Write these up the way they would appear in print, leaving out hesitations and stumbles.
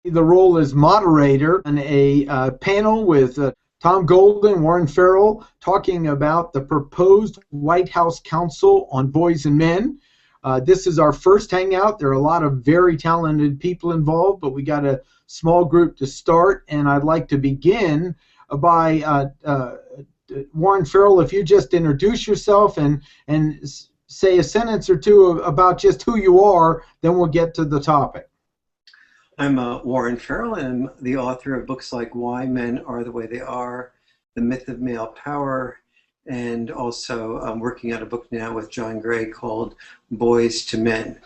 the role as moderator in a panel with Tom Golden, Warren Farrell, talking about the proposed White House Council on Boys and Men. This is our first hangout. There are a lot of very talented people involved, but we got a small group to start, and I'd like to begin by Warren Farrell, if you just introduce yourself and say a sentence or two about just who you are, then we'll get to the topic. I'm Warren Farrell, and I'm the author of books like Why Men Are the Way They Are, The Myth of Male Power, and also I'm working on a book now with John Gray called Boys to Men.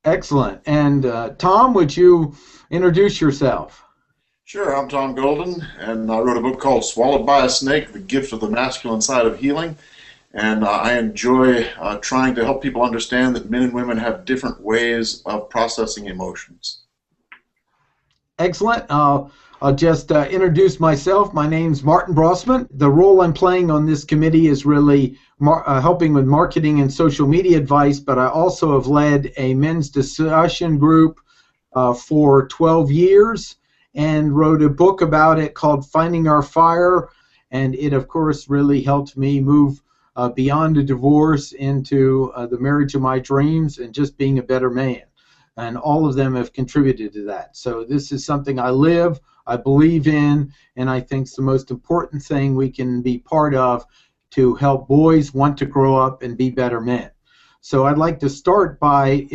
Excellent. And Tom, would you introduce yourself? Sure, I'm Tom Golden, and I wrote a book called Swallowed by a Snake, The Gift of the Masculine Side of Healing. And I enjoy trying to help people understand that men and women have different ways of processing emotions. Excellent. I'll just introduce myself. My name's Martin Brossman. The role I'm playing on this committee is really helping with marketing and social media advice, but I also have led a men's discussion group for 12 years and wrote a book about it called Finding Our Fire, and it, of course, really helped me move beyond a divorce into the marriage of my dreams and just being a better man. And all of them have contributed to that. So this is something I live, I believe in, and I think it's the most important thing we can be part of to help boys want to grow up and be better men. So I'd like to start by,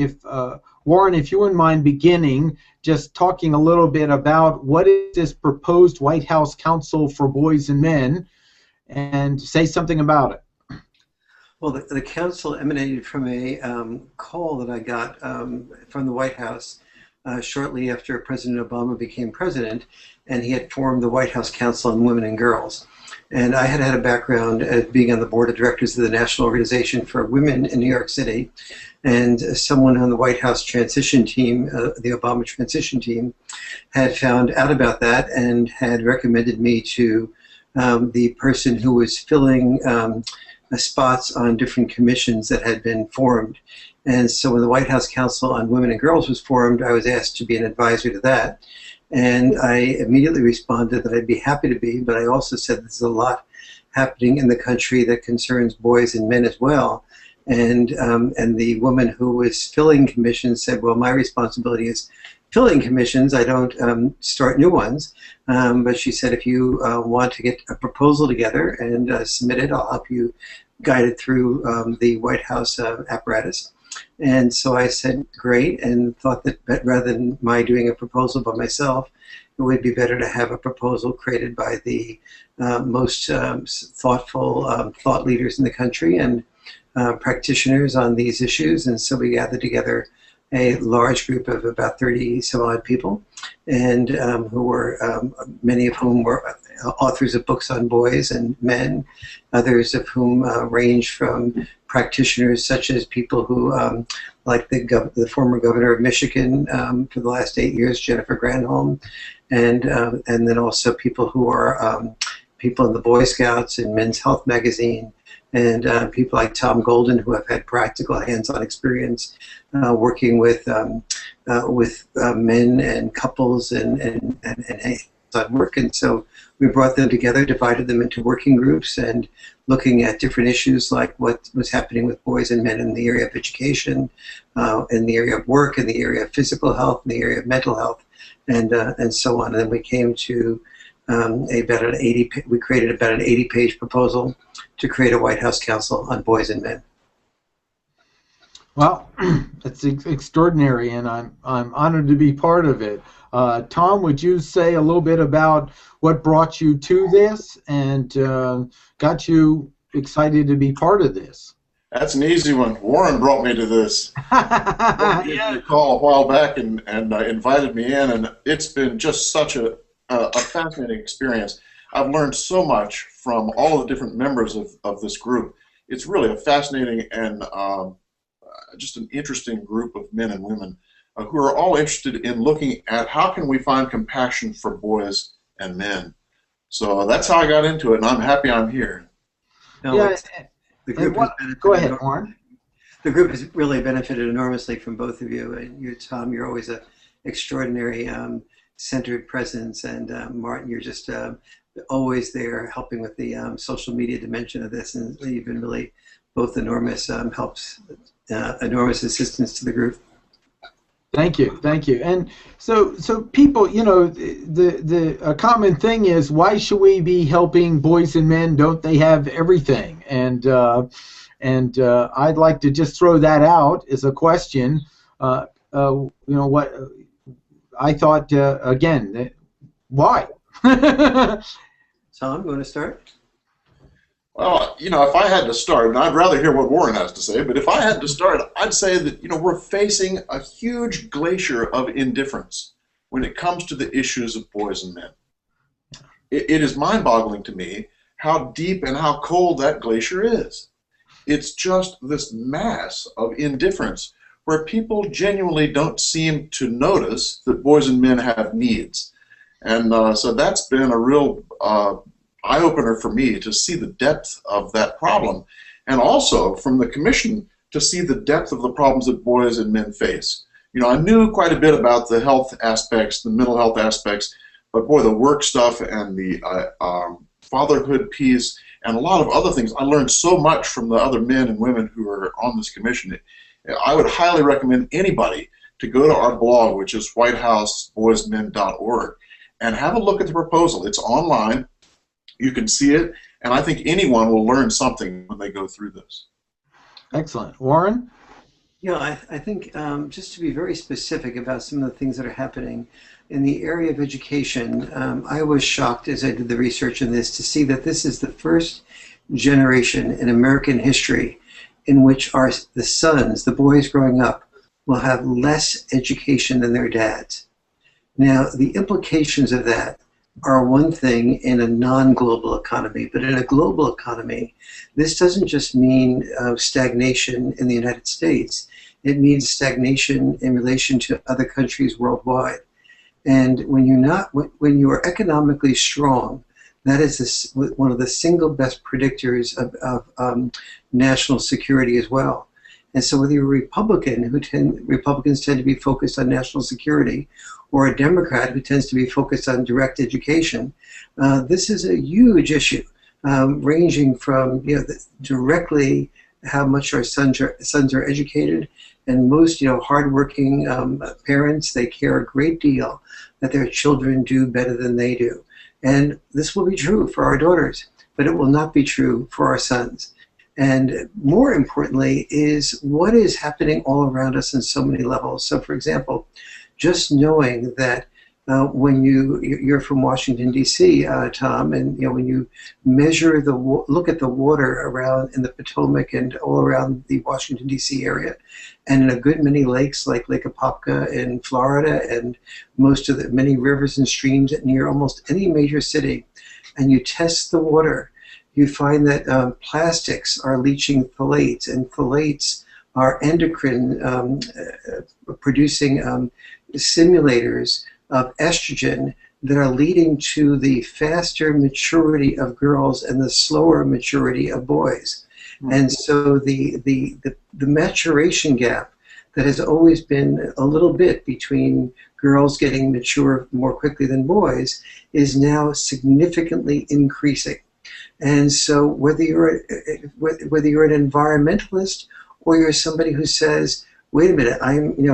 Warren, if you wouldn't mind beginning, just talking a little bit about what is this proposed White House Council for Boys and Men, and say something about it. Well, the council emanated from a call that I got from the White House shortly after President Obama became president, and he had formed the White House Council on Women and Girls. And I had had a background as being on the board of directors of the National Organization for Women in New York City, and someone on the White House transition team, the Obama transition team, had found out about that and had recommended me to the person who was filling spots on different commissions that had been formed. And so when the White House Council on Women and Girls was formed, I was asked to be an advisor to that. And I immediately responded that I'd be happy to be, but I also said there's a lot happening in the country that concerns boys and men as well. And the woman who was filling commissions said, well, my responsibility is filling commissions. I don't start new ones. But she said, if you want to get a proposal together and submit it, I'll help you guide it through the White House apparatus. And so I said, great, and thought that rather than my doing a proposal by myself, it would be better to have a proposal created by the most thoughtful thought leaders in the country and practitioners on these issues. And so we gathered together a large group of about 30 some odd people, and who were many of whom were authors of books on boys and men, others of whom range from practitioners such as people who, like the former governor of Michigan for the last 8 years, Jennifer Granholm, and then also people who are people in the Boy Scouts and Men's Health magazine, and people like Tom Golden, who have had practical hands-on experience working with men and couples and hands-on work. And so we brought them together, divided them into working groups, and looking at different issues like what was happening with boys and men in the area of education, in the area of work, in the area of physical health, in the area of mental health, and so on. And then we came to we created about an 80-page proposal to create a White House Council on Boys and Men. Well, it's extraordinary, and I'm honored to be part of it. Tom, would you say a little bit about what brought you to this and got you excited to be part of this? That's an easy one. Warren brought me to this. He gave me a call a while back and invited me in, and it's been just such a fascinating experience. I've learned so much from all of the different members of this group. It's really a fascinating and just an interesting group of men and women who are all interested in looking at how can we find compassion for boys and men. So that's how I got into it, and I'm happy I'm here. No, Yeah, the group has go ahead, Warren. The group has really benefited enormously from both of you. And you, Tom, you're always a extraordinary centered presence. And Martin, you're just always there helping with the social media dimension of this, and you've been really both enormous enormous assistance to the group. Thank you, thank you. And so people, the common thing is, why should we be helping boys and men? Don't they have everything? And I'd like to just throw that out as a question. What I thought again, why? Tom, you want to start? Well, if I had to start, and I'd rather hear what Warren has to say, but if I had to start, I'd say that, we're facing a huge glacier of indifference when it comes to the issues of boys and men. It is mind-boggling to me how deep and how cold that glacier is. It's just this mass of indifference where people genuinely don't seem to notice that boys and men have needs. And so that's been a real eye-opener for me to see the depth of that problem, and also from the commission to see the depth of the problems that boys and men face. I knew quite a bit about the health aspects, the mental health aspects, but boy, the work stuff and the fatherhood piece and a lot of other things, I learned so much from the other men and women who are on this commission. I would highly recommend anybody to go to our blog, which is whitehouseboysmen.org, and have a look at the proposal. It's online. You can see it, and I think anyone will learn something when they go through this. Excellent. Warren? Yeah, I think just to be very specific about some of the things that are happening in the area of education, I was shocked as I did the research in this to see that this is the first generation in American history in which the sons, the boys growing up, will have less education than their dads. Now, the implications of that are one thing in a non-global economy, but in a global economy, this doesn't just mean stagnation in the United States. It means stagnation in relation to other countries worldwide. And when you are economically strong, that is one of the single best predictors of national security as well. And so whether you're a Republican, Republicans tend to be focused on national security, or a Democrat who tends to be focused on direct education, this is a huge issue, ranging from directly how much our sons are educated, and most hardworking parents, they care a great deal that their children do better than they do, and this will be true for our daughters, but it will not be true for our sons. And more importantly is what is happening all around us in so many levels. So, for example, just knowing that when you're from Washington D.C., Tom, and when you measure look at the water around in the Potomac and all around the Washington D.C. area, and in a good many lakes like Lake Apopka in Florida, and most of the many rivers and streams near almost any major city, and you test the water, you find that plastics are leaching phthalates, and phthalates are endocrine producing simulators of estrogen that are leading to the faster maturity of girls and the slower maturity of boys. Mm-hmm. And so the maturation gap that has always been a little bit between girls getting mature more quickly than boys is now significantly increasing. And so whether you're an environmentalist or you're somebody who says, wait a minute,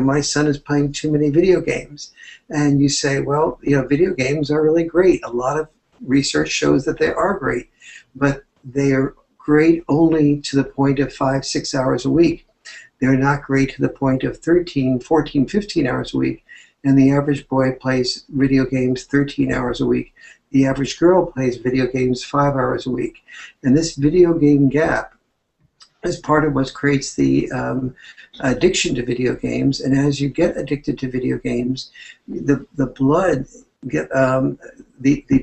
my son is playing too many video games, and you say, well, video games are really great. A lot of research shows that they are great, but they are great only to the point of 5-6 hours a week. They're not great to the point of 13, 14, 15 hours a week, and the average boy plays video games 13 hours a week. The average girl plays video games 5 hours a week. And this video game gap is part of what creates the addiction to video games. And as you get addicted to video games, the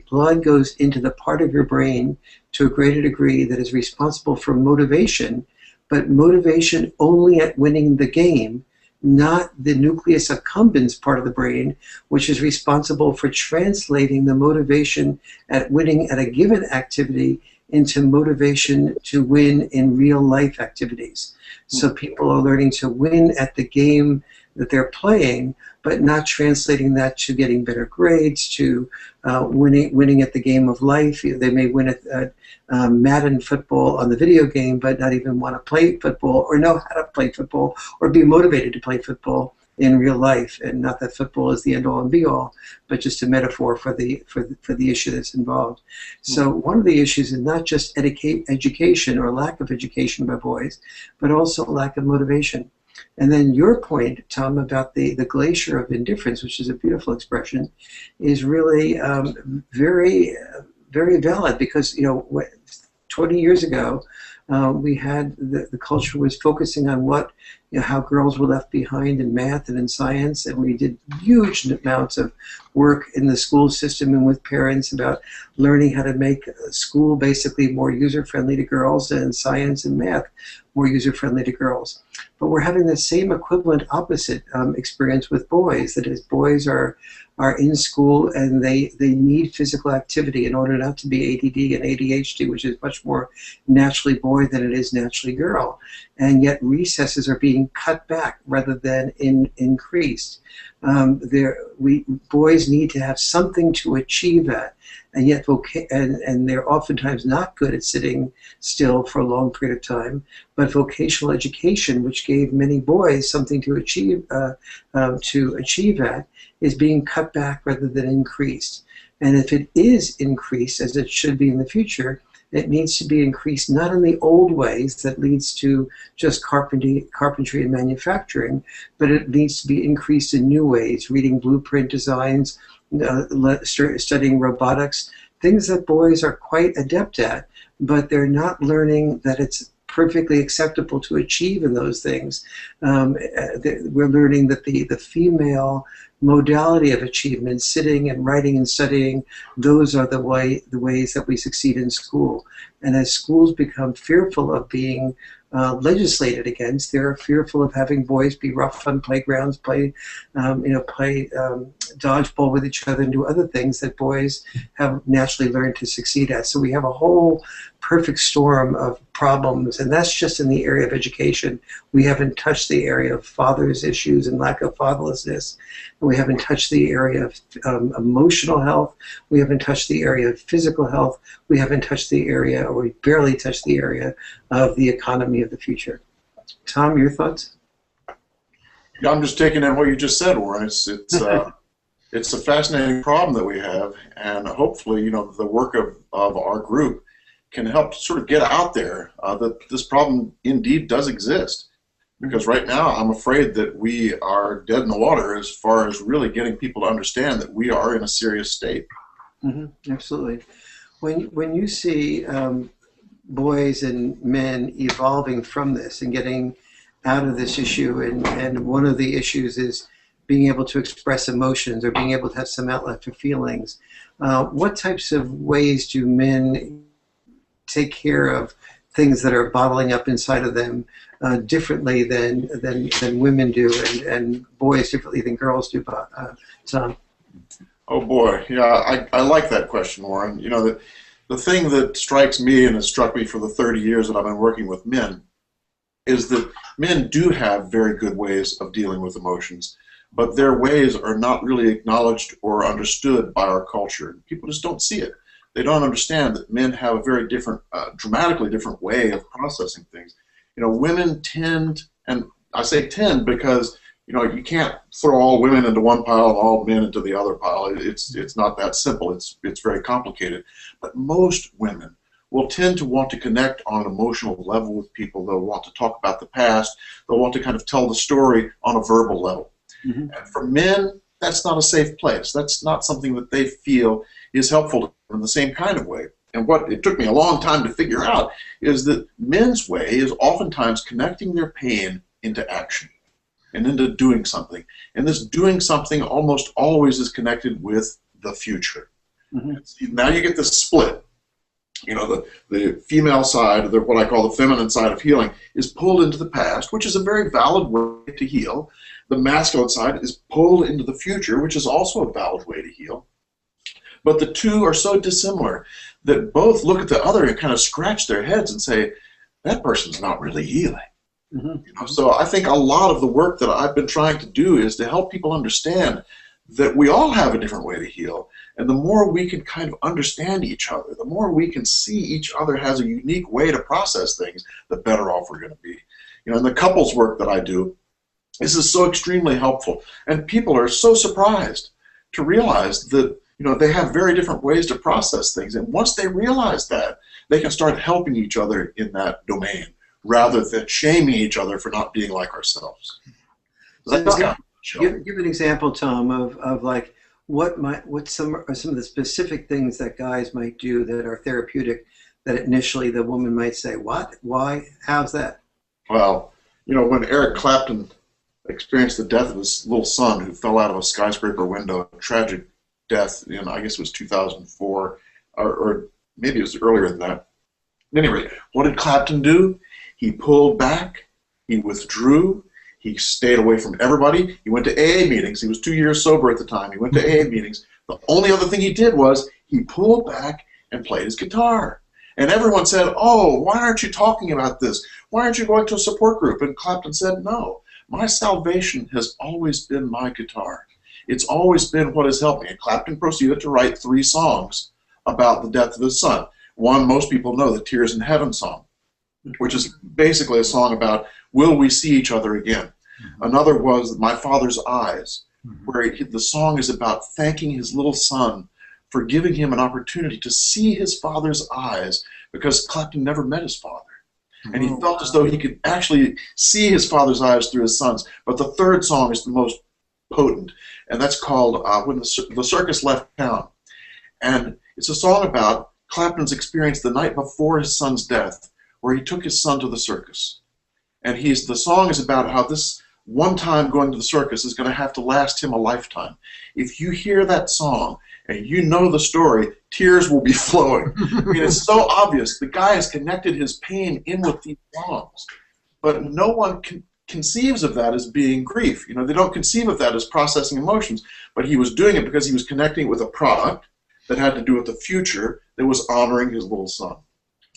blood goes into the part of your brain to a greater degree that is responsible for motivation, but motivation only at winning the game, not the nucleus accumbens part of the brain, which is responsible for translating the motivation at winning at a given activity into motivation to win in real life activities. So people are learning to win at the game that they're playing, but not translating that to getting better grades, to winning at the game of life. They may win at Madden football on the video game, but not even want to play football or know how to play football or be motivated to play football in real life. And not that football is the end-all and be-all, but just a metaphor for the issue that's involved. So one of the issues is not just education or lack of education by boys, but also lack of motivation. And then your point, Tom, about the glacier of indifference, which is a beautiful expression, is really very, very valid, because 20 years ago, we had the culture was focusing on how girls were left behind in math and in science, and we did huge amounts of work in the school system and with parents about learning how to make school basically more user-friendly to girls, and science and math more user-friendly to girls. But we're having the same equivalent opposite experience with boys. That is, boys are in school and they need physical activity in order not to be ADD and ADHD, which is much more naturally boy than it is naturally girl. And yet recesses are being cut back rather than increased. Boys need to have something to achieve at, and yet and they're oftentimes not good at sitting still for a long period of time. But vocational education, which gave many boys something to achieve at, is being cut back rather than increased. And if it is increased, as it should be in the future, it needs to be increased not in the old ways that leads to just carpentry and manufacturing, but it needs to be increased in new ways, reading blueprint designs, studying robotics, things that boys are quite adept at, but they're not learning that it's perfectly acceptable to achieve in those things. We're learning that the female modality of achievement, sitting and writing and studying, those are the ways that we succeed in school. And as schools become fearful of being legislated against, they're fearful of having boys be rough on playgrounds, play dodgeball with each other, and do other things that boys have naturally learned to succeed at. So we have a whole perfect storm of problems, and that's just in the area of education. We haven't touched the area of fathers' issues and lack of fatherlessness. We haven't touched the area of emotional health. We haven't touched the area of physical health. We haven't touched the area, or we barely touched the area of the economy of the future. Tom, your thoughts? Yeah, I'm just taking in what you just said, Warren. It's a fascinating problem that we have, and hopefully, the work of our group can help sort of get out there that this problem indeed does exist. Because right now, I'm afraid that we are dead in the water as far as really getting people to understand that we are in a serious state. Mm-hmm, absolutely. When you see boys and men evolving from this and getting out of this issue, and one of the issues is being able to express emotions or being able to have some outlet for feelings, what types of ways do men take care of things that are bottling up inside of them differently than women do, and boys differently than girls do, Tom? Oh boy, yeah, I like that question, Warren. The thing that strikes me and has struck me for the 30 years that I've been working with men is that men do have very good ways of dealing with emotions, but their ways are not really acknowledged or understood by our culture. People just don't see it. They don't understand that men have a very different, dramatically different way of processing things. Women tend, and I say tend because, you can't throw all women into one pile and all men into the other pile. It's not that simple. It's very complicated. But most women will tend to want to connect on an emotional level with people. They'll want to talk about the past. They'll want to kind of tell the story on a verbal level. Mm-hmm. And for men, that's not a safe place. That's not something that they feel is helpful to them in the same kind of way. And what it took me a long time to figure out is that men's way is oftentimes connecting their pain into action and into doing something. And this doing something almost always is connected with the future. Mm-hmm. See, now you get this split. The female side, what I call the feminine side of healing, is pulled into the past, which is a very valid way to heal. The masculine side is pulled into the future, which is also a valid way to heal. But the two are so dissimilar that both look at the other and kind of scratch their heads and say, that person's not really healing. So I think a lot of the work that I've been trying to do is to help people understand that we all have a different way to heal. And the more we can kind of understand each other, the more we can see each other has a unique way to process things, the better off we're going to be. In the couples work that I do, this is so extremely helpful. And people are so surprised to realize that, they have very different ways to process things. And once they realize that, they can start helping each other in that domain, rather than shaming each other for not being like ourselves. So that's kind of give an example, Tom, of like what some are some of the specific things that guys might do that are therapeutic that initially the woman might say, what? Why? How's that? Well, when Eric Clapton experienced the death of his little son who fell out of a skyscraper window, a tragic death in, I guess it was 2004, or maybe it was earlier than that. At any rate, what did Clapton do? He pulled back, he withdrew, he stayed away from everybody, he went to AA meetings. He was 2 years sober at the time. He went to AA meetings. The only other thing he did was he pulled back and played his guitar. And everyone said, oh, why aren't you talking about this? Why aren't you going to a support group? And Clapton said, no, my salvation has always been my guitar. It's always been what has helped me. And Clapton proceeded to write 3 songs about the death of his son. One, most people know, the Tears in Heaven song, which is basically a song about, will we see each other again? Another was My Father's Eyes, where the song is about thanking his little son for giving him an opportunity to see his father's eyes, because Clapton never met his father. And he felt as though he could actually see his father's eyes through his son's. But the third song is the most potent, and that's called When the Circus Left Town. And it's a song about Clapton's experience the night before his son's death, where he took his son to the circus. And the song is about how this one time going to the circus is going to have to last him a lifetime. If you hear that song and you know the story, tears will be flowing. I mean, it's so obvious. The guy has connected his pain in with these songs. But no one conceives of that as being grief. They don't conceive of that as processing emotions. But he was doing it because he was connecting with a product that had to do with the future that was honoring his little son.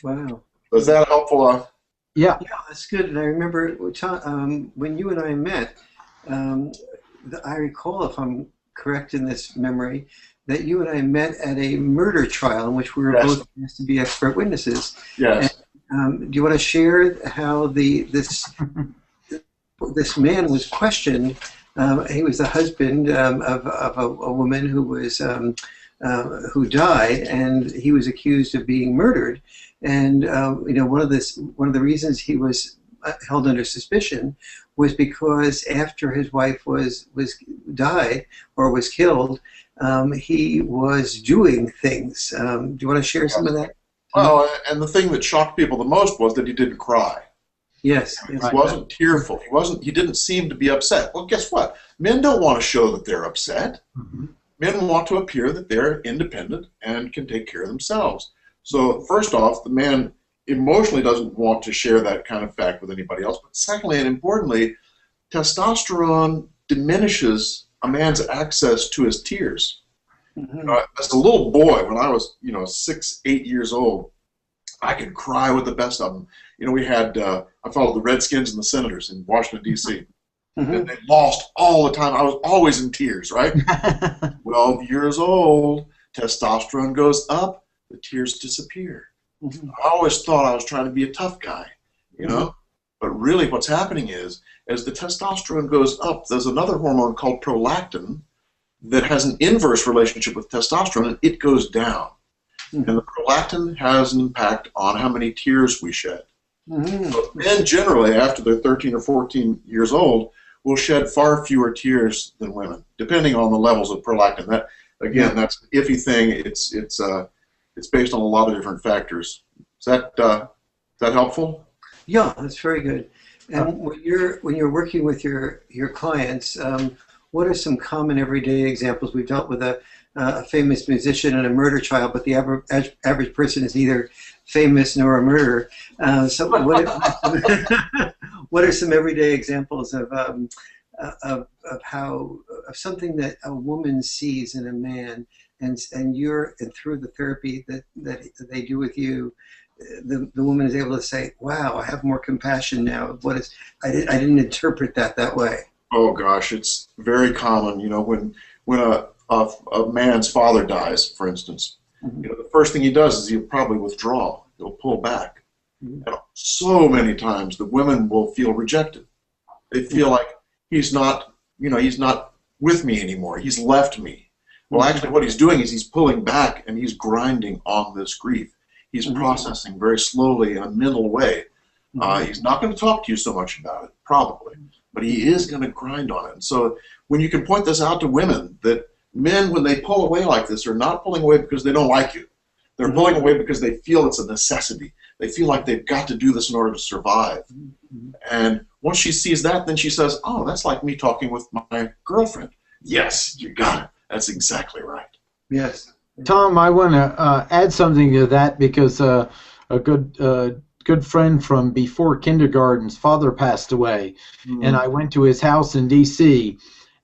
Wow. Was that helpful? Yeah, that's good. And I remember when you and I met, I recall, if I'm correct in this memory, that you and I met at a murder trial in which we were both asked to be expert witnesses. Yes. And, do you want to share how this man was questioned? He was the husband of a woman who was who died, and he was accused of being murdered. And one of the reasons he was held under suspicion was because after his wife died or was killed, he was doing things. Do you want to share some of that? Well, and the thing that shocked people the most was that he didn't cry. Yes. He wasn't tearful. He didn't seem to be upset. Well, guess what? Men don't want to show that they're upset. Men want to appear that they're independent and can take care of themselves. So first off, the man emotionally doesn't want to share that kind of fact with anybody else. But secondly, and importantly, testosterone diminishes a man's access to his tears. As a little boy, when I was 6, 8 years old, I could cry with the best of them. We had I followed the Redskins and the Senators in Washington, D.C. And they lost all the time. I was always in tears, right? 12 years old, testosterone goes up, the tears disappear. I always thought I was trying to be a tough guy, But really what's happening is, as the testosterone goes up, there's another hormone called prolactin that has an inverse relationship with testosterone, and it goes down. And the prolactin has an impact on how many tears we shed. So men generally, after they're 13 or 14 years old, will shed far fewer tears than women, depending on the levels of prolactin. That, again, that's an iffy thing. It's based on a lot of different factors. Is that helpful? Yeah, that's very good. And when you're working with your clients, what are some common everyday examples? We've dealt with a famous musician in a murder trial, but the average person is neither famous nor a murderer. So what are some everyday examples of something that a woman sees in a man, and through the therapy that they do with you, the woman is able to say, "Wow, I have more compassion now." I didn't interpret that way. Oh gosh, it's very common. When a man's father dies, for instance, the first thing he does is he'll probably withdraw. He'll pull back. And so many times the women will feel rejected. They feel like he's not with me anymore. He's left me. Well, actually, what he's doing is he's pulling back and he's grinding on this grief. He's processing very slowly in a mental way. He's not going to talk to you so much about it, probably, but he is going to grind on it. And so when you can point this out to women, that men, when they pull away like this, are not pulling away because they don't like you. They're pulling away because they feel it's a necessity. They feel like they've got to do this in order to survive. And once she sees that, then she says, "Oh, that's like me talking with my girlfriend." Yes, you got it. That's exactly right. Yes. Tom, I want to add something to that because a good friend from before kindergarten's father passed away, and I went to his house in D.C.,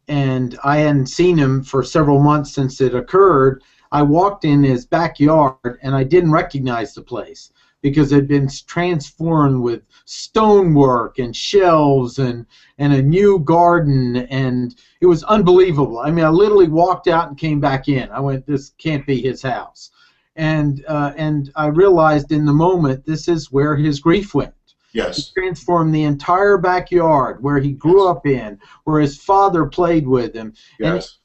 and I hadn't seen him for several months since it occurred. I walked in his backyard, and I didn't recognize the place because it had been transformed with stonework and shelves and a new garden, and it was unbelievable. I mean, I literally walked out and came back in. I went, "This can't be his house." And I realized in the moment, this is where his grief went. Yes. He transformed the entire backyard where he grew up in, where his father played with him. Yes.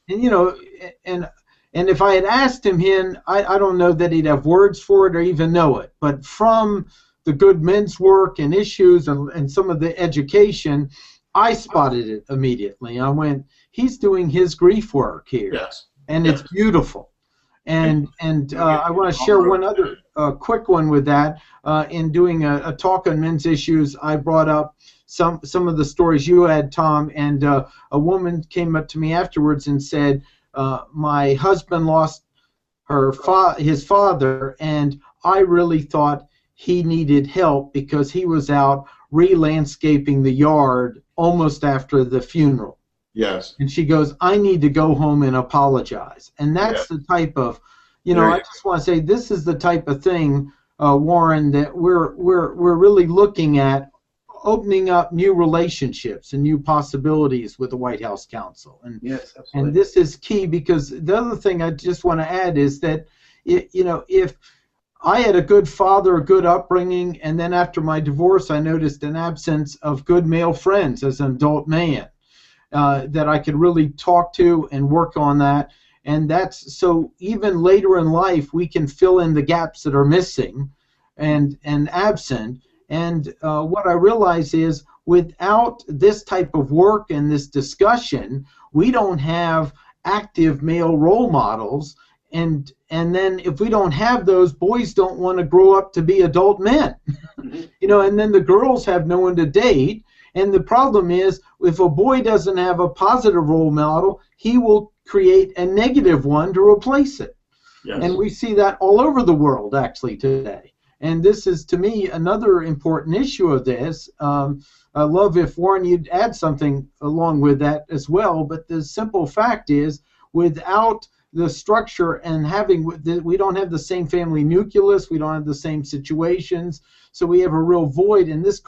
And if I had asked him, I don't know that he'd have words for it or even know it. But from the good men's work and issues and some of the education, I spotted it immediately. I went, he's doing his grief work here. Yes. And it's beautiful. And I want to share one other quick one with that. In doing a talk on men's issues, I brought up some of the stories you had, Tom, and a woman came up to me afterwards and said, "My husband lost his father, and I really thought he needed help because he was out re-landscaping the yard almost after the funeral." Yes. And she goes, "I need to go home and apologize." And that's the type of, I just want to say this is the type of thing, Warren, that we're really looking at, opening up new relationships and new possibilities with the White House Council. And yes, absolutely. And this is key because the other thing I just want to add is that, if I had a good father, a good upbringing, and then after my divorce I noticed an absence of good male friends as an adult man, that I could really talk to and work on that. And that's so even later in life we can fill in the gaps that are missing and absent. And what I realize is without this type of work and this discussion, we don't have active male role models. And then if we don't have those, boys don't want to grow up to be adult men. And then the girls have no one to date. And the problem is, if a boy doesn't have a positive role model, he will create a negative one to replace it. Yes. And we see that all over the world, actually, today. And this is, to me, another important issue of this. I love if, Warren, you'd add something along with that as well. But the simple fact is, without the structure and we don't have the same family nucleus, we don't have the same situations, so we have a real void. And this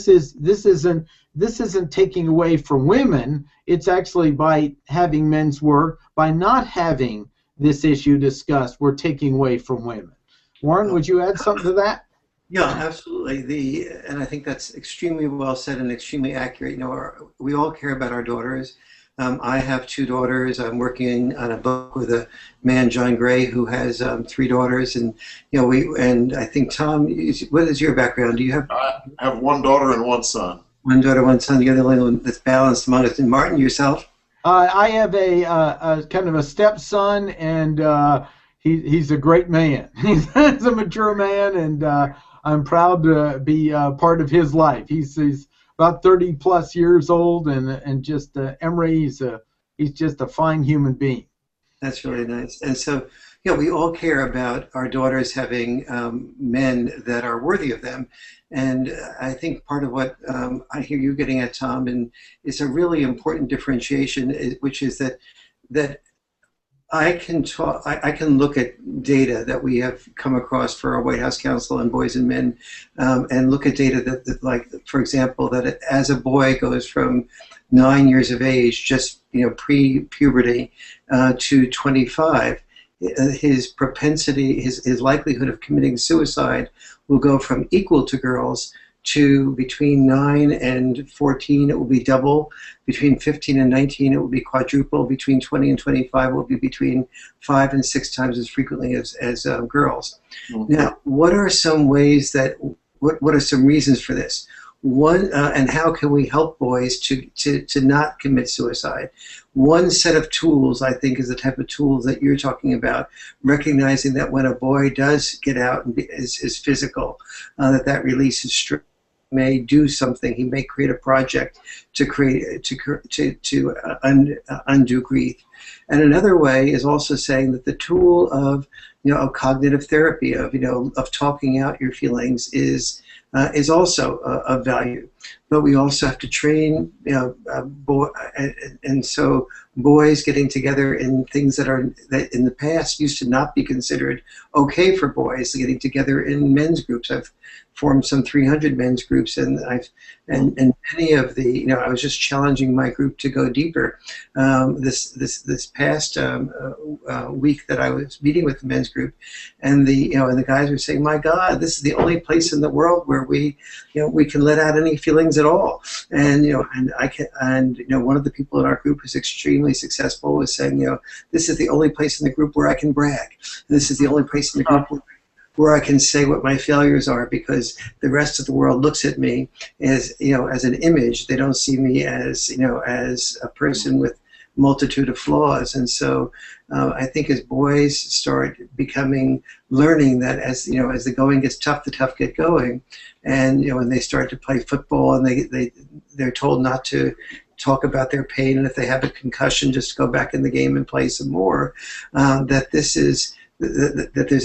isn't taking away from women. It's actually by having men's work, by not having this issue discussed, we're taking away from women. Warren, would you add something to that? Yeah, absolutely. And I think that's extremely well said and extremely accurate. We all care about our daughters. I have 2 daughters. I'm working on a book with a man, John Gray, who has 3 daughters. And and I think, Tom, what is your background? Do you have? I have 1 daughter and 1 son. 1 daughter, 1 son. You're the only one that's balanced among us. And Martin, yourself? I have a kind of a stepson, and he's a great man. He's a mature man, and I'm proud to be part of his life. He's about 30 plus years old, and just Emery, he's just a fine human being. That's really nice. And so, we all care about our daughters having men that are worthy of them. And I think part of what I hear you getting at, Tom, and it's a really important differentiation, which is that I can talk. I can look at data that we have come across for our White House Council on Boys and Men, and look at data that, like, for example, that as a boy goes from 9 years of age, just pre-puberty, to 25, his propensity, his likelihood of committing suicide will go from equal to girls to between 9 and 14, it will be double. Between 15 and 19, it will be quadruple. Between 20 and 25, it will be between 5 and 6 times as frequently as girls. Mm-hmm. Now, what are some ways that, what are some reasons for this? One, and how can we help boys to not commit suicide? One set of tools, I think, is the type of tools that you're talking about, recognizing that when a boy does get out and is physical, that releases stress. May do something. He may create a project to undo grief. And another way is also saying that the tool of of cognitive therapy, of talking out your feelings is also of value. But we also have to train and so boys getting together in things that in the past used to not be considered okay for boys, getting together in men's groups. I've formed some 300 men's groups, and many of the I was just challenging my group to go deeper. This past week that I was meeting with the men's group, and the guys were saying, "My God, this is the only place in the world where we can let out any feelings at all." And one of the people in our group who's extremely successful was saying, "This is the only place in the group where I can brag. This is the only place in the group where I can say what my failures are, because the rest of the world looks at me as an image. They don't see me as as a person with multitude of flaws." And so I think as boys start learning that as the going gets tough, the tough get going, and when they start to play football and they're told not to talk about their pain, and if they have a concussion, just go back in the game and play some more, that there's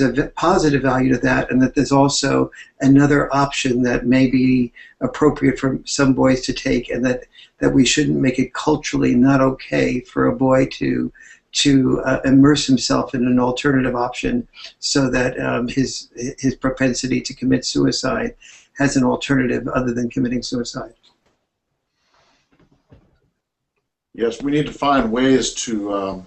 a positive value to that, and that there's also another option that may be appropriate for some boys to take, and that we shouldn't make it culturally not okay for a boy to immerse himself in an alternative option, so that his propensity to commit suicide has an alternative other than committing suicide. Yes, we need to find ways to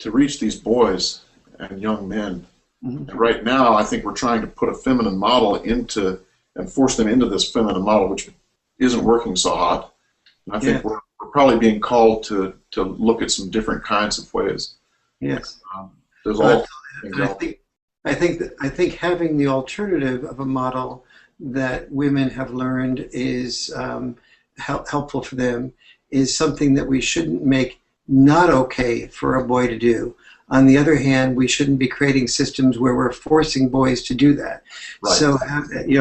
reach these boys and young men. Mm-hmm. And right now, I think we're trying to put a feminine model and force them into this feminine model, which isn't working so hot. And I think we're probably being called to look at some different kinds of ways. Yes. There's all. I think having the alternative of a model that women have learned is helpful for them is something that we shouldn't make not okay for a boy to do. On the other hand, we shouldn't be creating systems where we're forcing boys to do that. Right. So,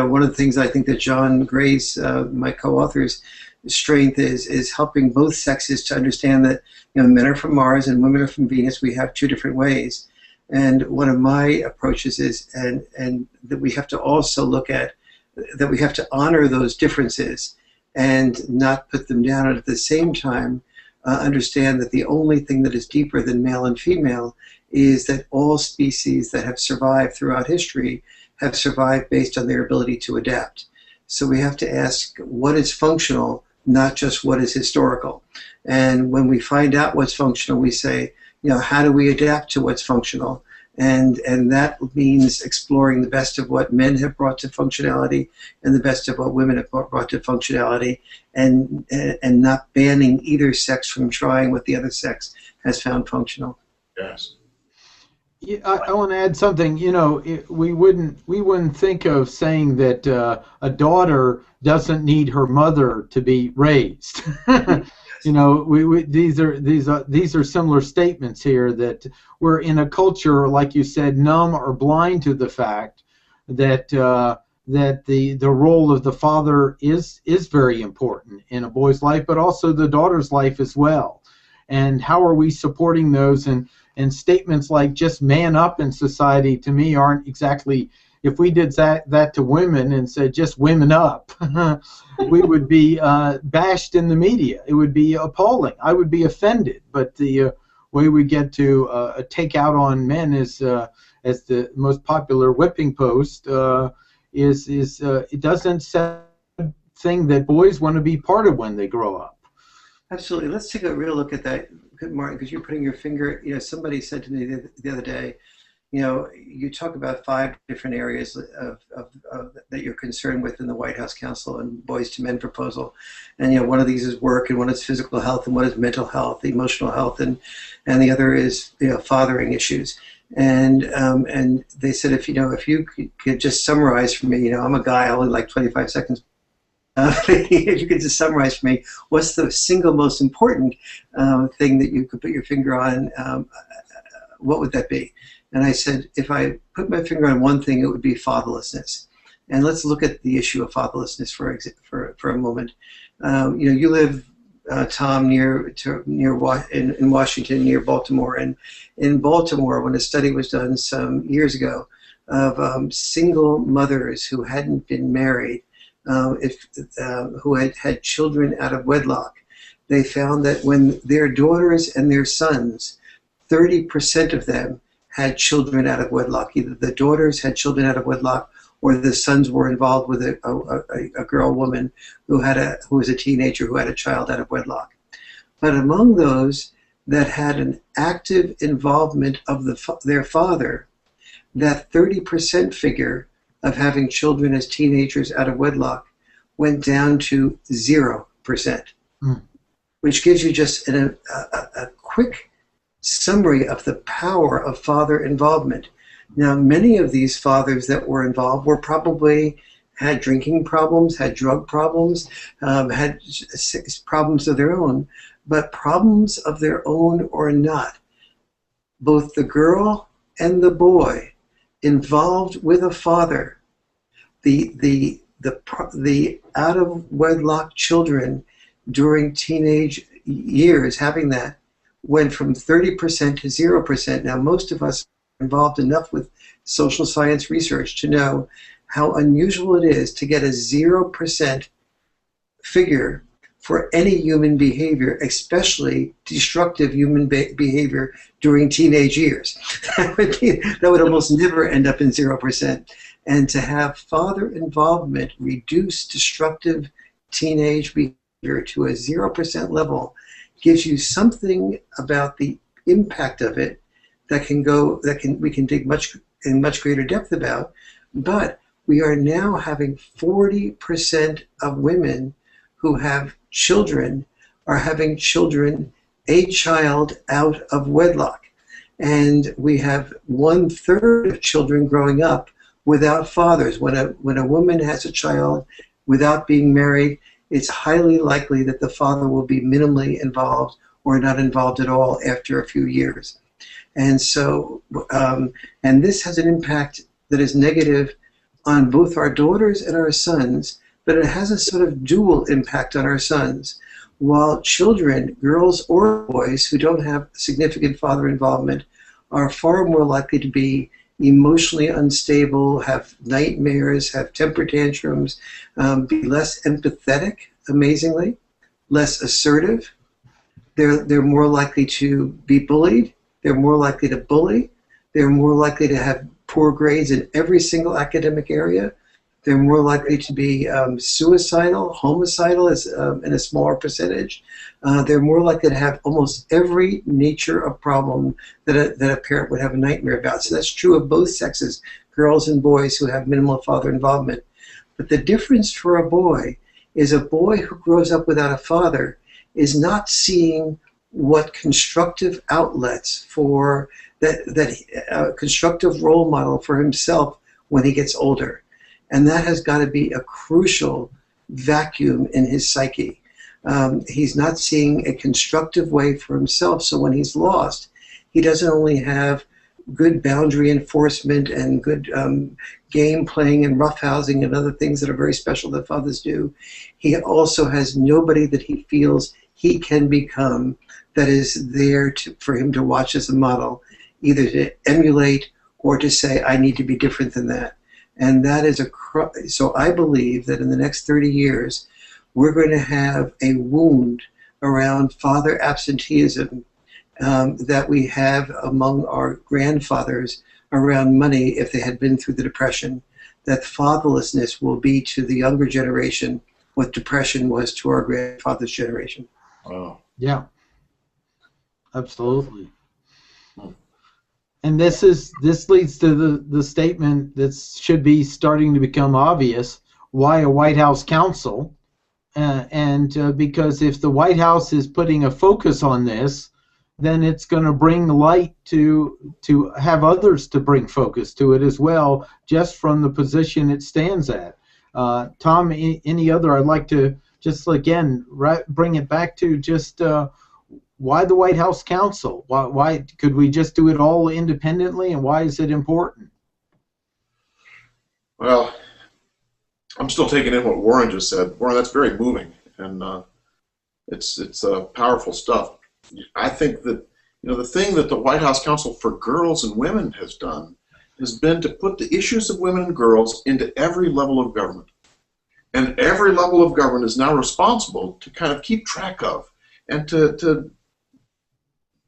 one of the things I think that John Gray's, my co-author's strength is helping both sexes to understand that men are from Mars and women are from Venus. We have two different ways. And one of my approaches is, and that we have to also look at, that we have to honor those differences and not put them down, and at the same time understand that the only thing that is deeper than male and female is that all species that have survived throughout history have survived based on their ability to adapt. So we have to ask what is functional, not just what is historical. And when we find out what's functional, we say, how do we adapt to what's functional? And that means exploring the best of what men have brought to functionality and the best of what women have brought to functionality, and not banning either sex from trying what the other sex has found functional. Yes. Yeah, I want to add something. We wouldn't think of saying that a daughter doesn't need her mother to be raised. These are similar statements here, that we're in a culture, like you said, numb or blind to the fact that the role of the father is very important in a boy's life, but also the daughter's life as well. And how are we supporting those? And statements like just man up in society, to me, aren't exactly. If we did that to women and said just women up, we would be bashed in the media. It would be appalling. I would be offended. But way we get to take out on men is as the most popular whipping post is it doesn't set a thing that boys want to be part of when they grow up. Absolutely. Let's take a real look at that, Martin, because you're putting your finger, somebody said to me the other day, you talk about 5 different areas that you're concerned with in the White House Council and Boys to Men proposal. And, one of these is work, and one is physical health, and one is mental health, emotional health, and the other is, fathering issues. And they said, if you could just summarize for me, I'm a guy, only like 25 seconds. If you could just summarize for me, what's the single most important thing that you could put your finger on, what would that be? And I said, if I put my finger on one thing, it would be fatherlessness. And let's look at the issue of fatherlessness for a moment. You live, Tom, in Washington, near Baltimore. And in Baltimore, when a study was done some years ago of single mothers who hadn't been married, who had children out of wedlock, they found that when their daughters and their sons, 30% of them had children out of wedlock. Either the daughters had children out of wedlock, or the sons were involved with a woman who was a teenager who had a child out of wedlock. But among those that had an active involvement of their father, that 30% figure of having children as teenagers out of wedlock went down to 0%, which gives you just a quick summary of the power of father involvement. Now, many of these fathers that were involved were probably had drinking problems, had drug problems, had problems of their own, but problems of their own or not, both the girl and the boy involved with a father, the out of wedlock children during teenage years having that went from 30% to 0%. Now, most of us are involved enough with social science research to know how unusual it is to get a 0% figure for any human behavior, especially destructive human behavior during teenage years. That would almost never end up in 0%. And to have father involvement reduce destructive teenage behavior to a 0% level gives you something about the impact of it that we can dig in much greater depth about. But we are now having 40% of women who have children are having a child out of wedlock. And we have 1/3 of children growing up without fathers. When a woman has a child without being married, it's highly likely that the father will be minimally involved or not involved at all after a few years. And so, and this has an impact that is negative on both our daughters and our sons, but it has a sort of dual impact on our sons. While children, girls or boys, who don't have significant father involvement are far more likely to be emotionally unstable, have nightmares, have temper tantrums, be less empathetic, amazingly, less assertive. They're more likely to be bullied. They're more likely to bully. They're more likely to have poor grades in every single academic area. They're more likely to be suicidal, homicidal in a smaller percentage. They're more likely to have almost every nature of problem that a parent would have a nightmare about. So that's true of both sexes, girls and boys who have minimal father involvement. But the difference for a boy is a boy who grows up without a father is not seeing what constructive outlets for that constructive role model for himself when he gets older. And that has got to be a crucial vacuum in his psyche. He's not seeing a constructive way for himself, so when he's lost, he doesn't only have good boundary enforcement and good game playing and roughhousing and other things that are very special that fathers do. He also has nobody that he feels he can become that is there for him to watch as a model, either to emulate or to say, I need to be different than that. And that is so I believe that in the next 30 years, we're going to have a wound around father absenteeism that we have among our grandfathers around money if they had been through the Depression, that fatherlessness will be to the younger generation what depression was to our grandfather's generation. Wow. Yeah, absolutely. And this leads to the statement that should be starting to become obvious: why a White House counsel? Because if the White House is putting a focus on this, then it's going to bring light to have others to bring focus to it as well, just from the position it stands at. Tom, any other? I'd like to just again bring it back to just why the White House counsel? Why could we just do it all independently, and why is it important? Well, I'm still taking in what Warren just said. Warren, that's very moving, and it's powerful stuff. I think that the thing that the White House Council for Girls and Women has done has been to put the issues of women and girls into every level of government, and every level of government is now responsible to kind of keep track of and to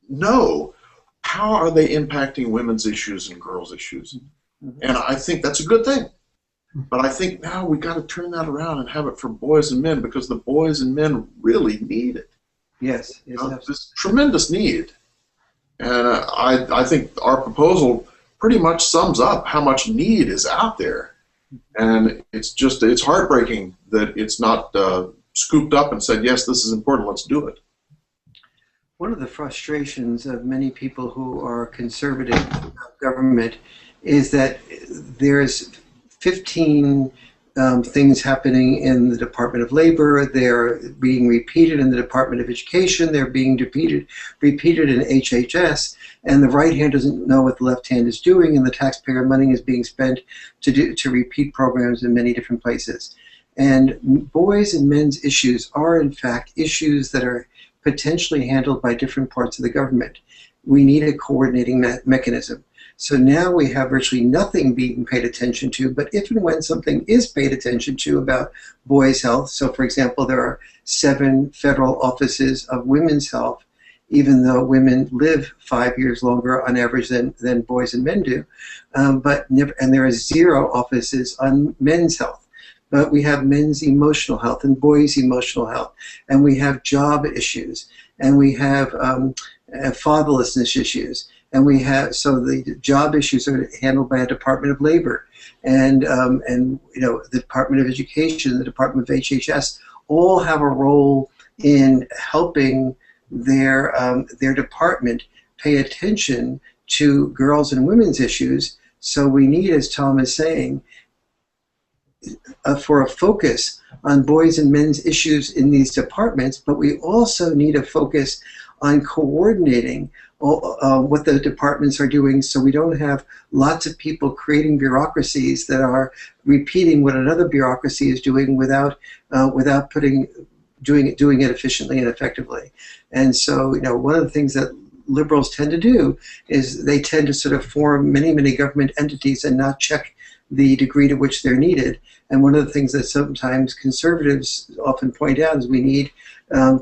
know how are they impacting women's issues and girls' issues. And I think that's a good thing. But I think now we got to turn that around and have it for boys and men, because the boys and men really need it. Yes, this tremendous need. And I think our proposal pretty much sums up how much need is out there. And it's heartbreaking that it's not scooped up and said, yes, this is important, let's do it. One of the frustrations of many people who are conservative about government is that there's 15 things happening in the Department of Labor. They're being repeated in the Department of Education. They're being repeated in HHS, and the right hand doesn't know what the left hand is doing, and the taxpayer money is being spent to repeat programs in many different places. And boys and men's issues are, in fact, issues that are potentially handled by different parts of the government. We need a coordinating mechanism. So now we have virtually nothing being paid attention to, but if and when something is paid attention to about boys' health, so for example, there are 7 federal offices of women's health, even though women live 5 years longer on average than boys and men do, and there are 0 offices on men's health. But we have men's emotional health and boys' emotional health, and we have job issues, and we have fatherlessness issues, and we have, so the job issues are handled by a Department of Labor, and the Department of Education, the Department of HHS, all have a role in helping their department pay attention to girls and women's issues. So we need, as Tom is saying, for a focus on boys and men's issues in these departments, but we also need a focus on coordinating what the departments are doing, so we don't have lots of people creating bureaucracies that are repeating what another bureaucracy is doing without doing it efficiently and effectively. And so, one of the things that liberals tend to do is they tend to sort of form many government entities and not check the degree to which they're needed. And one of the things that sometimes conservatives often point out is we need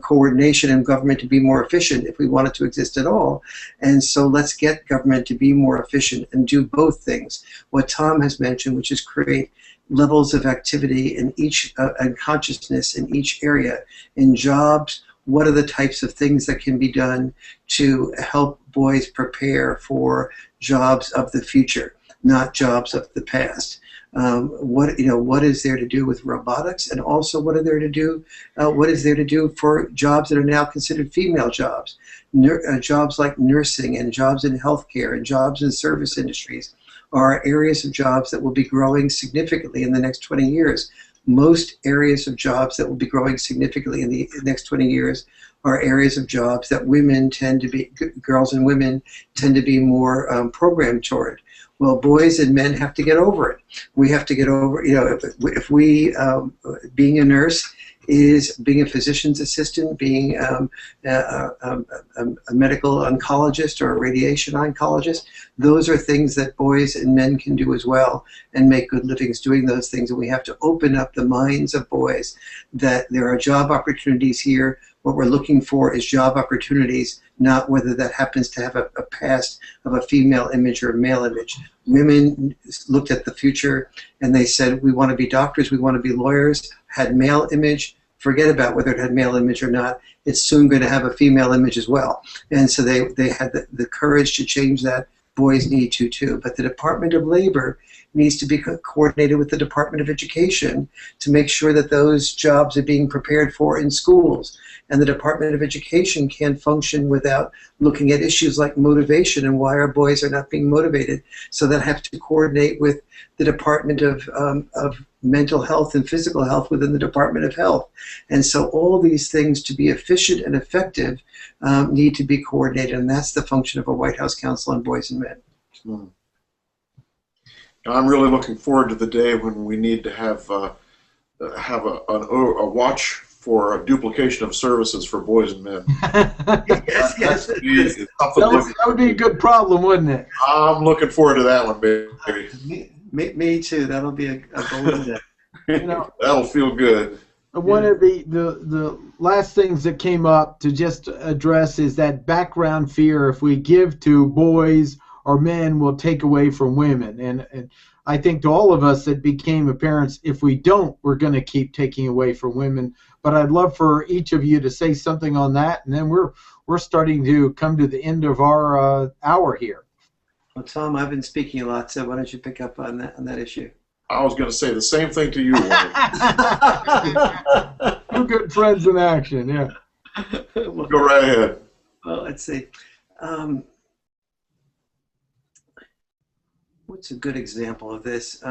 coordination in government to be more efficient if we want it to exist at all. And so let's get government to be more efficient and do both things. What Tom has mentioned, which is create levels of activity in each and consciousness in each area. In jobs, what are the types of things that can be done to help boys prepare for jobs of the future, not jobs of the past? What is there to do with robotics, and also what is there to do for jobs that are now considered female jobs, jobs like nursing and jobs in healthcare and jobs in service industries are areas of jobs that will be growing significantly in the next 20 years. Most areas of jobs that will be growing significantly in the next 20 years are areas of jobs that girls and women tend to be more programmed toward. Well, boys and men have to get over it. We have to get over, if we, being a nurse is being a physician's assistant, being a medical oncologist or a radiation oncologist. Those are things that boys and men can do as well and make good livings doing those things. And we have to open up the minds of boys that there are job opportunities here What we're looking for is job opportunities, not whether that happens to have a past of a female image or a male image. Women looked at the future and they said, we want to be doctors, we want to be lawyers, had male image. Forget about whether it had male image or not. It's soon going to have a female image as well. And so they had the courage to change that. Boys need to too. But the Department of Labor needs to be coordinated with the Department of Education to make sure that those jobs are being prepared for in schools. And the Department of Education can't function without looking at issues like motivation and why our boys are not being motivated. So they have to coordinate with the Department of Mental Health and Physical Health within the Department of Health. And so all these things, to be efficient and effective, need to be coordinated, and that's the function of a White House Council on Boys and Men. Hmm. I'm really looking forward to the day when we need to have a watch for a duplication of services for boys and men. Yes. That would be a good problem, wouldn't it? I'm looking forward to that one, baby. Me too. That'll be a golden day. You know, that'll feel good. One of the last things that came up to just address is that background fear. If we give to boys or men, we'll take away from women. And I think to all of us that became parents, if we don't, we're going to keep taking away from women. But I'd love for each of you to say something on that, and then we're starting to come to the end of our hour here. Well, Tom, I've been speaking a lot, so why don't you pick up on that issue? I was going to say the same thing to you, Wayne. Two good friends in action, yeah. Well, go right ahead. Well, let's see. What's a good example of this?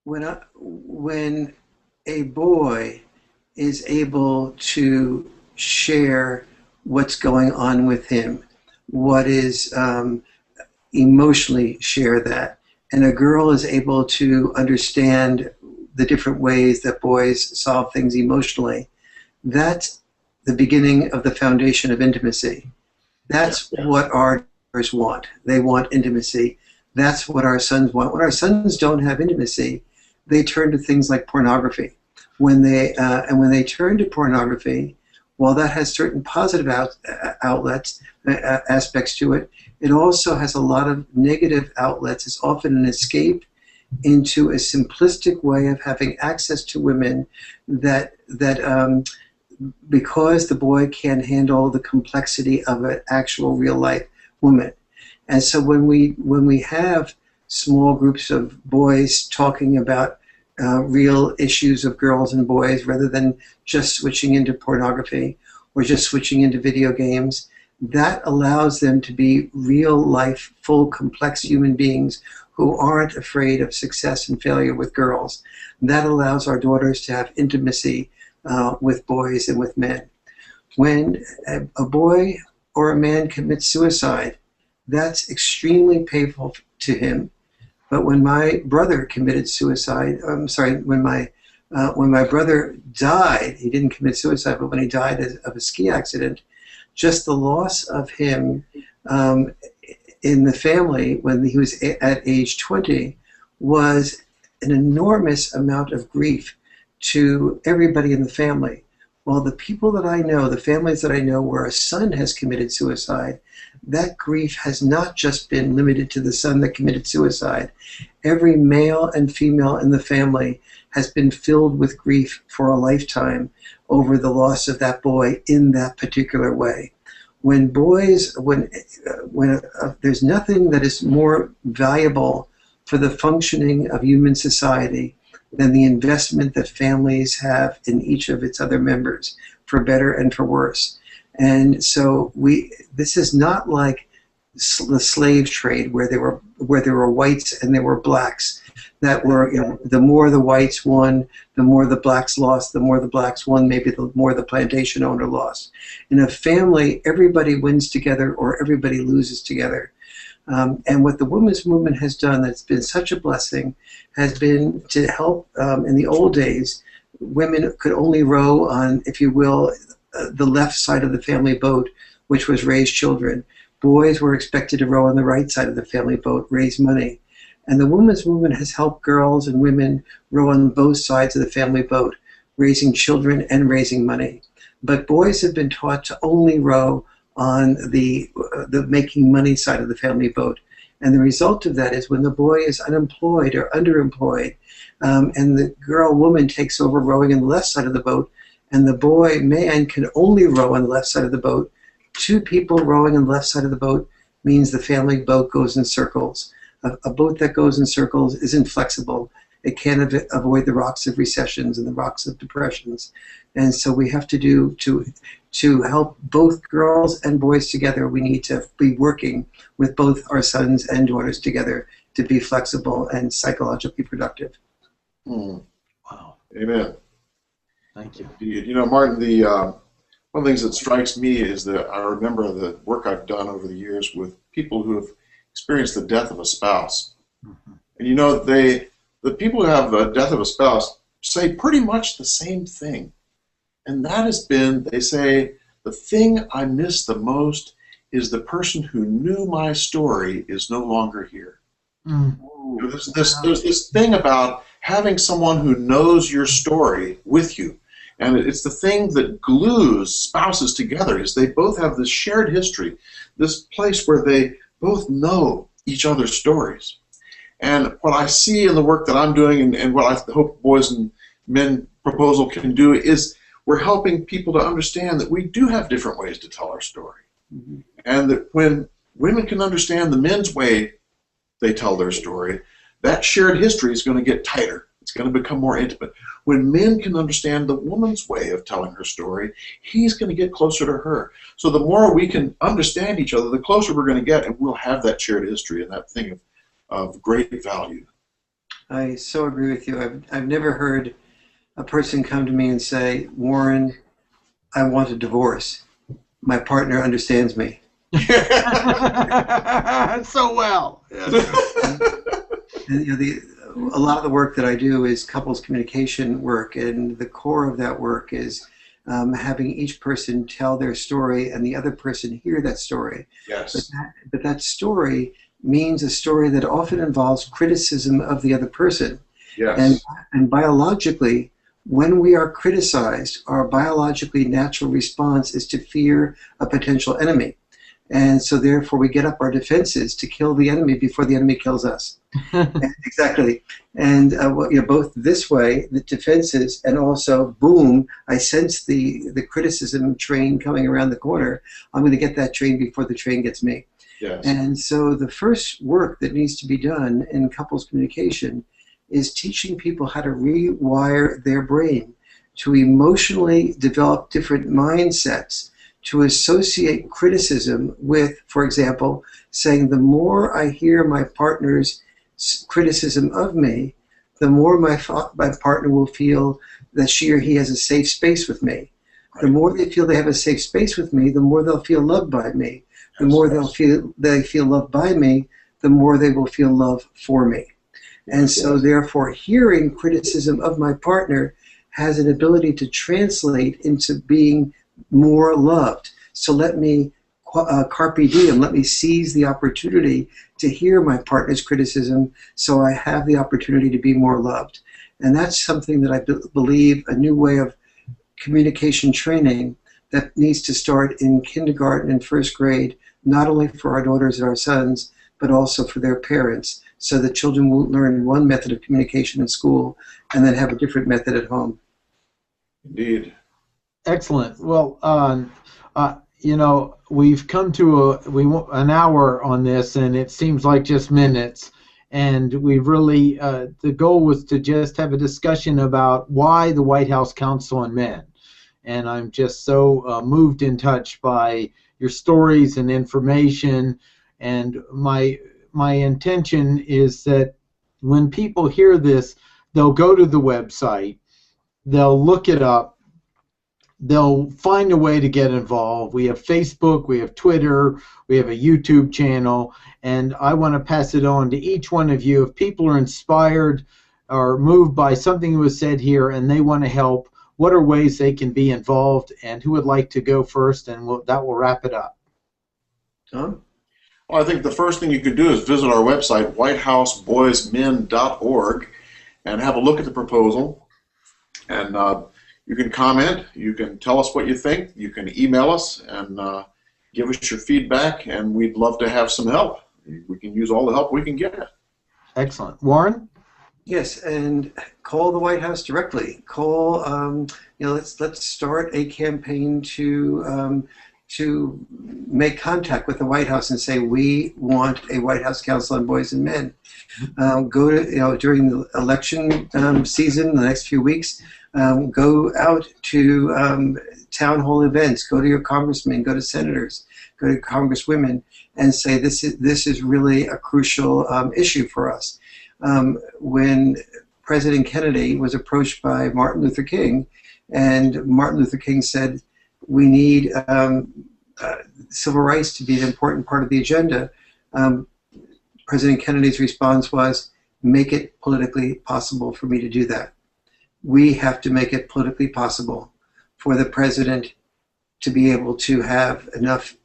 When a boy is able to share what's going on with him, what is emotionally share that, and a girl is able to understand the different ways that boys solve things emotionally, that's the beginning of the foundation of intimacy. That's what our daughters want. They want intimacy. That's what our sons want. When our sons don't have intimacy, they turn to things like pornography. When they turn to pornography, while that has certain positive aspects to it, it also has a lot of negative outlets. It's often an escape into a simplistic way of having access to women that because the boy can't handle the complexity of an actual real life woman. And so when we have small groups of boys talking about real issues of girls and boys rather than just switching into pornography or just switching into video games, that allows them to be real life, full, complex human beings who aren't afraid of success and failure with girls. That allows our daughters to have intimacy with boys and with men. When a boy or a man commits suicide, that's extremely painful to him. But when my brother committed suicide, when my brother died, he didn't commit suicide, but when he died of a ski accident, just the loss of him in the family when he was at age 20 was an enormous amount of grief to everybody in the family. Well, the people that I know, the families that I know where a son has committed suicide, that grief has not just been limited to the son that committed suicide. Every male and female in the family has been filled with grief for a lifetime over the loss of that boy in that particular way. When there's nothing that is more valuable for the functioning of human society than the investment that families have in each of its other members, for better and for worse. And so this is not like the slave trade where there were whites and there were blacks that were, the more the whites won, the more the blacks lost, the more the blacks won, maybe the more the plantation owner lost. In a family, everybody wins together or everybody loses together. And what the women's movement has done that's been such a blessing has been to help. In the old days, women could only row on, if you will, the left side of the family boat, which was raise children. Boys were expected to row on the right side of the family boat, raise money. And the women's movement has helped girls and women row on both sides of the family boat, raising children and raising money. But boys have been taught to only row on the making money side of the family boat. And the result of that is when the boy is unemployed or underemployed, and the woman takes over rowing on the left side of the boat, and the boy, man, can only row on the left side of the boat, two people rowing on the left side of the boat means the family boat goes in circles. A boat that goes in circles isn't flexible. It can't avoid the rocks of recessions and the rocks of depressions. And so we have to do, to help both girls and boys together, we need to be working with both our sons and daughters together to be flexible and psychologically productive. Wow. Amen. Thank you. You know, Martin, one of the things that strikes me is that I remember the work I've done over the years with people who have experienced the death of a spouse. Mm-hmm. And you know, the people who have the death of a spouse say pretty much the same thing. And that has been, they say, the thing I miss the most is the person who knew my story is no longer here. Mm. There's this thing about having someone who knows your story with you. And it's the thing that glues spouses together, is they both have this shared history, this place where they both know each other's stories. And what I see in the work that I'm doing, and what I hope Boys and Men Proposal can do, is we're helping people to understand that we do have different ways to tell our story. Mm-hmm. And that when women can understand the men's way they tell their story, that shared history is going to get tighter. It's going to become more intimate. When men can understand the woman's way of telling her story, he's going to get closer to her. So the more we can understand each other, the closer we're going to get, and we'll have that shared history and that thing of great value. I so agree with you. I've never heard a person come to me and say, Warren, I want a divorce. My partner understands me. So well. And, you know, a lot of the work that I do is couples communication work, and the core of that work is having each person tell their story and the other person hear that story. Yes. But that story means a story that often involves criticism of the other person. Yes. And biologically, when we are criticized, our biologically natural response is to fear a potential enemy. And so therefore we get up our defenses to kill the enemy before the enemy kills us. Exactly. And you know, both this way, the defenses, and also, boom, I sense the criticism train coming around the corner. I'm going to get that train before the train gets me. Yes. And so the first work that needs to be done in couples communication is teaching people how to rewire their brain, to emotionally develop different mindsets, to associate criticism with, for example, saying the more I hear my partner's criticism of me, the more my partner will feel that she or he has a safe space with me. Right. The more they feel they have a safe space with me, the more they'll feel loved by me. The more they feel loved by me, the more they will feel love for me. And so therefore, hearing criticism of my partner has an ability to translate into being more loved. So let me carpe diem, let me seize the opportunity to hear my partner's criticism so I have the opportunity to be more loved. And that's something that I believe, a new way of communication training that needs to start in kindergarten and first grade, not only for our daughters and our sons, but also for their parents, so that children won't learn one method of communication in school and then have a different method at home. Indeed. Excellent. Well, you know, we've come to an hour on this, and it seems like just minutes. And we really, the goal was to just have a discussion about why the White House Council on Men. And I'm just so moved and touched by your stories and information. And my intention is that when people hear this, they'll go to the website, they'll look it up, they'll find a way to get involved. We have Facebook, we have Twitter, we have a YouTube channel, and I want to pass it on to each one of you. If people are inspired or moved by something that was said here and they want to help, what are ways they can be involved, and who would like to go first, and that will wrap it up. Tom? Well, I think the first thing you could do is visit our website, whitehouseboysmen.org, and have a look at the proposal. And You can comment. You can tell us what you think. You can email us and give us your feedback, and we'd love to have some help. We can use all the help we can get. Excellent. Warren? Yes, and call the White House directly. Call, let's start a campaign to make contact with the White House and say we want a White House Council on Boys and Men. Go to during the election season, the next few weeks, go out to town hall events. Go to your congressmen, go to senators, go to congresswomen, and say this is really a crucial issue for us. When President Kennedy was approached by Martin Luther King, and Martin Luther King said, we need civil rights to be an important part of the agenda, President Kennedy's response was, make it politically possible for me to do that. We have to make it politically possible for the president to be able to have enough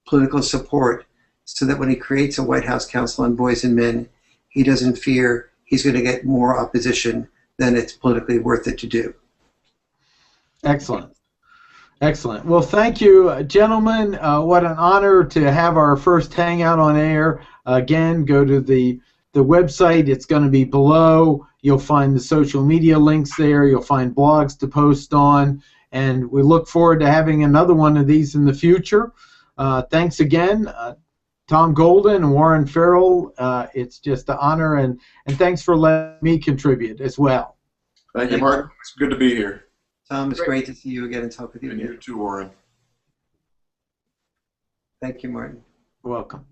political support so that when he creates a White House Council on Boys and Men, he doesn't fear he's going to get more opposition than it's politically worth it to do. Excellent. Excellent. Well, thank you, gentlemen. What an honor to have our first Hangout on air. Again, go to the website. It's going to be below. You'll find the social media links there. You'll find blogs to post on. And we look forward to having another one of these in the future. Thanks again, Tom Golden and Warren Farrell. It's just an honor, and thanks for letting me contribute as well. Thank you, Martin. It's good to be here. Tom, it's great to see you again and talk with you And again. you too, Warren. Thank you, Martin. You're welcome.